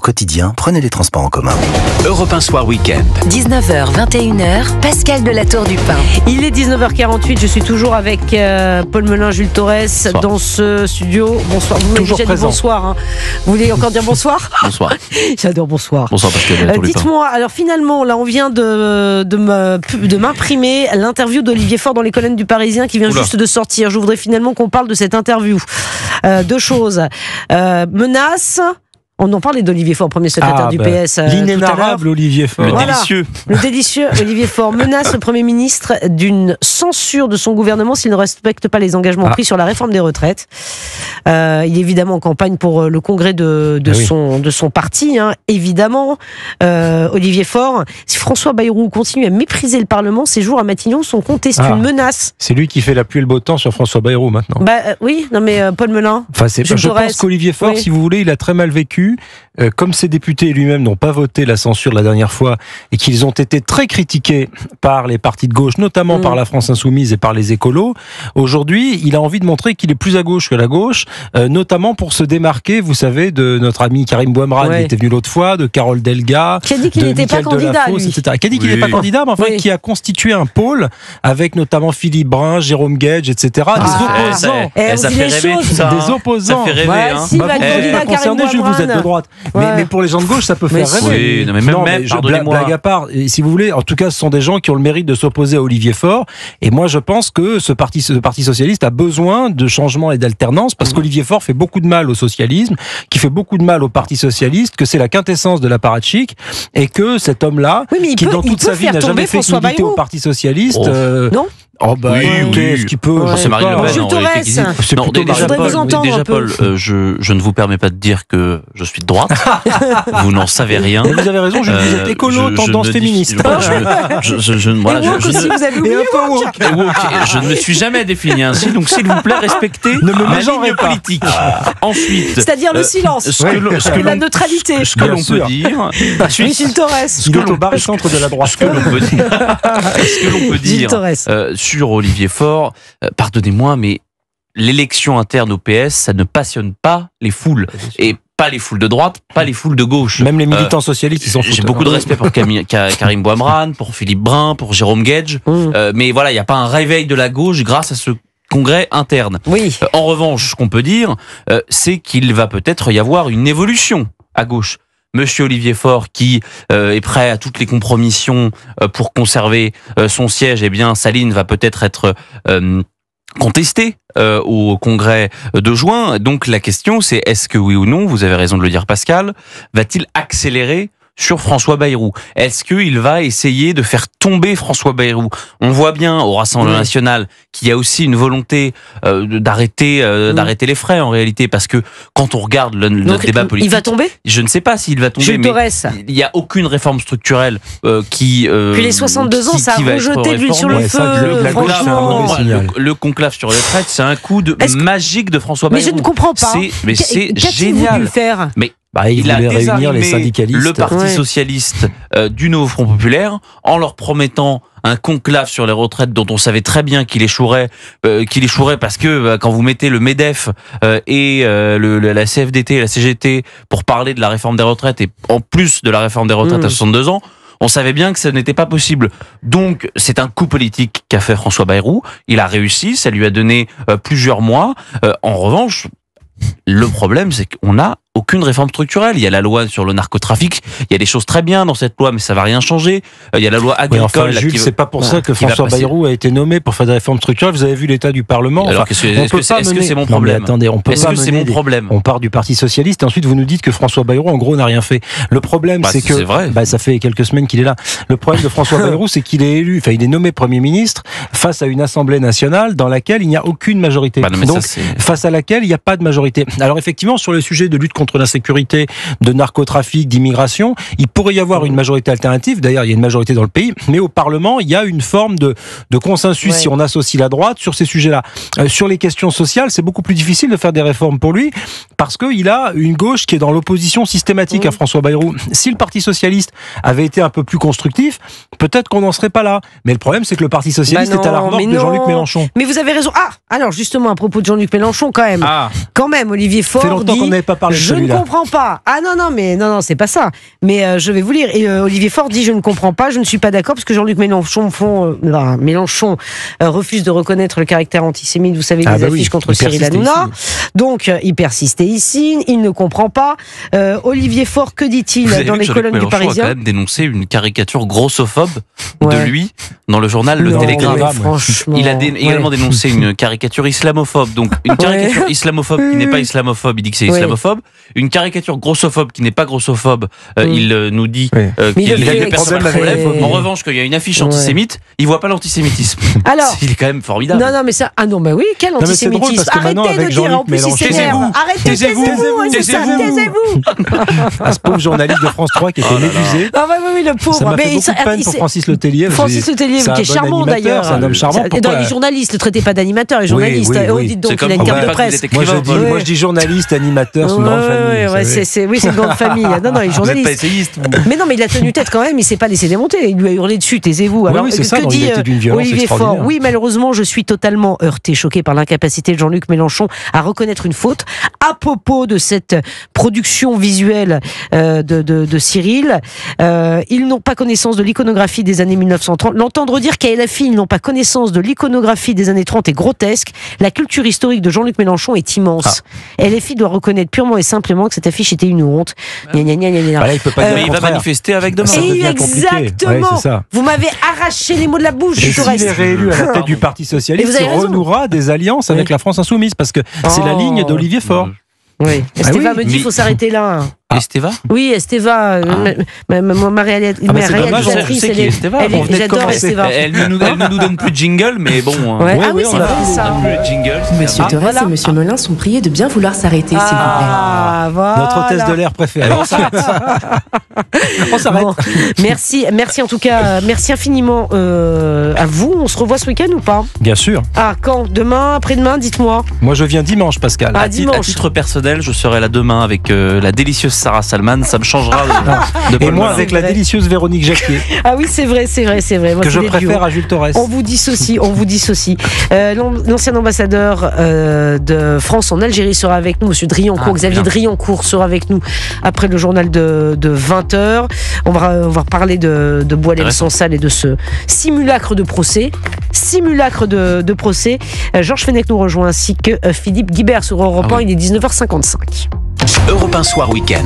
quotidien, prenez les transports en commun. Europe 1 Soir Week-end. 19h, 21h, Pascal de la Tour du Pin. Il est 19h48, je suis toujours avec Paul Melun, Jules Torres dans ce studio. Bonsoir, vous m'avez déjà dit bonsoir. Hein. Vous voulez encore dire bonsoir ? Bonsoir. J'adore bonsoir. Bonsoir Pascal. Dites-moi, alors finalement, là on vient de m'imprimer l'interview d'Olivier Faure dans les colonnes du Parisien qui vient juste de sortir. Je voudrais finalement qu'on parle de cette interview. Deux choses. Menace. On en parlait d'Olivier Faure, premier secrétaire du PS. L'inénarrable Olivier Faure. Le délicieux Olivier Faure menace le Premier ministre d'une censure de son gouvernement s'il ne respecte pas les engagements pris sur la réforme des retraites. Il est évidemment en campagne pour le congrès de son parti, hein, évidemment. Olivier Faure, si François Bayrou continue à mépriser le Parlement, ses jours à Matignon sont comptés. C'est une menace. C'est lui qui fait la pluie et le beau temps sur François Bayrou maintenant. Oui, non mais Paul Melun. Je pense qu'Olivier Faure, si vous voulez, il a très mal vécu. Comme ses députés lui-même n'ont pas voté la censure la dernière fois et qu'ils ont été très critiqués par les partis de gauche, notamment par la France Insoumise et par les écolos, aujourd'hui, il a envie de montrer qu'il est plus à gauche que la gauche, notamment pour se démarquer, vous savez, de notre ami Karim Bouamrane, qui était venu l'autre fois, de Carole Delga, qui a dit qu'il n'était pas candidat, etc. Qui a dit qu'il n'est pas candidat, mais enfin qui a constitué un pôle avec notamment Philippe Brun, Jérôme Gage, etc. Des opposants. Ça fait rêver tout ça. Des opposants. Ça fait rêver. Si va candidat Karim Bouamrane. Vous êtes de droite. Mais pour les gens de gauche, ça peut faire rêver. Oui, mais pardonnez-moi. Blague à part, si vous voulez, en tout cas, ce sont des gens qui ont le mérite de s'opposer à Olivier Faure. Et moi, je pense que ce parti socialiste a besoin de changement et d'alternance parce qu'Olivier Faure fait beaucoup de mal au socialisme, qui fait beaucoup de mal au parti socialiste, que c'est la quintessence de l'apparatchik et que cet homme-là, qui dans toute sa vie n'a jamais fait que militer au parti socialiste, non. Qu'est-ce qu'il peut c'est Marine Le Pen. Déjà, Paul, je ne vous permets pas de dire que je suis de droite. Vous n'en savez rien. Mais vous avez raison, vous êtes écolo, tendance féministe. Je ne me suis jamais défini ainsi, donc s'il vous plaît, respectez ma ligne politique. Ensuite, c'est-à-dire le silence, la neutralité. Ce que l'on peut dire, Gilles Torres, il est au barycentre de la droite. Ce que l'on peut dire sur Olivier Faure, pardonnez-moi, mais l'élection interne au PS, ça ne passionne pas les foules. Et pas les foules de droite, pas les foules de gauche. Même les militants socialistes, ils s'en foutent. J'ai beaucoup de respect pour Karim Bouamrane, pour Philippe Brun, pour Jérôme Gage. Mais voilà, il n'y a pas un réveil de la gauche grâce à ce congrès interne. Oui. En revanche, ce qu'on peut dire, c'est qu'il va peut-être y avoir une évolution à gauche. Monsieur Olivier Faure, qui est prêt à toutes les compromissions pour conserver son siège, eh bien, sa ligne va peut-être être contestée au congrès de juin. Donc la question, c'est est-ce que oui ou non, vous avez raison de le dire Pascal, va-t-il accélérer sur François Bayrou? Est-ce qu'il va essayer de faire tomber François Bayrou? On voit bien au Rassemblement national qu'il y a aussi une volonté d'arrêter les frais en réalité, parce que quand on regarde notre débat politique, il va tomber. Je ne sais pas s'il va tomber, mais il n'y a aucune réforme structurelle qui. Puis les 62 ans, ça a rejeté de l'huile sur le feu. Le conclave sur les retraites, c'est un coup de magique de François Bayrou. Mais je ne comprends pas. C'est génial. Voulu faire il a réunir les syndicalistes. Le Parti socialiste du Nouveau Front Populaire en leur promettant un conclave sur les retraites dont on savait très bien qu'il échouerait parce que quand vous mettez le MEDEF et la CFDT et la CGT pour parler de la réforme des retraites et en plus de la réforme des retraites à 62 ans, on savait bien que ça n'était pas possible. Donc, c'est un coup politique qu'a fait François Bayrou. Il a réussi, ça lui a donné plusieurs mois. En revanche, le problème, c'est qu'on n'a aucune réforme structurelle. Il y a la loi sur le narcotrafic, il y a des choses très bien dans cette loi, mais ça va rien changer. Il y a la loi agricole. Jules, c'est pas pour ça que François Bayrou a été nommé pour faire des réformes structurelles. Vous avez vu l'état du Parlement. Alors, est-ce que c'est mon problème? Attendez, on peut pas mener. C'est mon problème. On part du Parti socialiste et ensuite vous nous dites que François Bayrou, en gros, n'a rien fait. Le problème, c'est que ça fait quelques semaines qu'il est là. Le problème de François Bayrou, c'est qu'il est élu, il est nommé Premier ministre face à une Assemblée nationale dans laquelle il n'y a aucune majorité. Donc, face à laquelle il n'y a pas de majorité. Alors effectivement, sur le sujet de lutte contre l'insécurité, de narcotrafic, d'immigration, il pourrait y avoir une majorité alternative. D'ailleurs, il y a une majorité dans le pays, mais au Parlement, il y a une forme de consensus si on associe la droite sur ces sujets-là. Sur les questions sociales, c'est beaucoup plus difficile de faire des réformes pour lui parce qu'il a une gauche qui est dans l'opposition systématique à François Bayrou. Si le Parti socialiste avait été un peu plus constructif, peut-être qu'on n'en serait pas là. Mais le problème, c'est que le Parti socialiste est à la remorque de Jean-Luc Mélenchon. Mais vous avez raison. Alors justement, à propos de Jean-Luc Mélenchon, quand même, Olivier Faure fait longtemps qu'on n'avait pas parlé de celui-là. Je ne comprends pas. Ah non, c'est pas ça. Mais je vais vous lire. Et Olivier Faure dit je ne comprends pas, je ne suis pas d'accord parce que Jean-Luc Mélenchon refuse de reconnaître le caractère antisémite, vous savez, des affiches contre Cyril Hanouna. Donc il persiste ici, il ne comprend pas. Olivier Faure, que dit-il dans les colonnes du Parisien? Il a quand même dénoncé une caricature grossophobe de lui dans le journal Le Télégramme. Il a également dénoncé une caricature islamophobe. Donc une caricature islamophobe qui n'est pas islamophobe, il dit que c'est islamophobe. Une caricature grossophobe qui n'est pas grossophobe, il nous dit qu'il ne perd pas le problème. En revanche, qu'il y a une affiche antisémite, il voit pas l'antisémitisme. Alors, il est quand même formidable. Non, mais ça. Ah non, mais oui, quel antisémitisme. Arrêtez de dire, en plus il s'énerve. Taisez-vous. Ce pauvre journaliste de France 3 qui était médusé. Ah oui, le pauvre. Ça m'a fait beaucoup de peine pour Francis Letellier. Francis Letellier, qui est charmant d'ailleurs. C'est un homme charmant. Dans les journalistes, ne traitez pas d'animateur, les journalistes. Dites donc, il a une carte de presse. Moi je dis journaliste, animateur, c'est une grande famille. Oui, c'est une grande famille. Non, les journalistes. Vous n'êtes pas essayiste. Mais non, mais il a tenu tête quand même, il s'est pas laissé démonter. Il lui a hurlé dessus, taisez-vous. Alors, que dit Olivier Faure? Oui, malheureusement, je suis totalement heurté, choqué par l'incapacité de Jean-Luc Mélenchon à reconnaître une faute à propos de cette production visuelle de Cyril. Ils n'ont pas connaissance de l'iconographie des années 1930. L'entendre dire qu'à LFI, ils n'ont pas connaissance de l'iconographie des années 30 est grotesque. La culture historique de Jean-Luc Mélenchon est immense. LFI doit reconnaître purement et simplement que cette affiche était une honte. Il va manifester avec demain. Exactement. Vous m'avez arraché les mots de la bouche. Et s'il est réélu à la tête du Parti Socialiste, il renouera des alliances avec la France Insoumise, parce que c'est la ligne d'Olivier Faure. Oui. Esteva me dit qu'il faut s'arrêter là. Esteva? Oui, Esteva, ma réalisatrice, j'adore Esteva. Elle ne nous donne plus de jingle, mais bon. Oui, c'est vrai ça. Monsieur Thorez et Monsieur Molin sont priés de bien vouloir s'arrêter, s'il vous plaît. Voilà. Notre hôtesse de l'air préférée. On s'arrête. On s'arrête. Bon, merci en tout cas, merci infiniment à vous. On se revoit ce week-end ou pas? Bien sûr. Ah, quand? Demain, après-demain, dites-moi. Moi, je viens dimanche, Pascal. À titre personnel, je serai là demain avec la délicieuse Sarah Salman, ça me changera de Et moi avec la délicieuse Véronique Jacquier. Ah oui, c'est vrai. Moi, que je préfère à Jules Torres. On vous dissocie. L'ancien ambassadeur de France en Algérie sera avec nous, Monsieur Driancourt, Xavier Driancourt sera avec nous après le journal de 20h. On va parler de Boilem-Sansal et de ce simulacre de procès. Georges Fenech nous rejoint ainsi que Philippe Guibert sur Europe 1. Il est 19h55. Europe 1 Soir Week-end.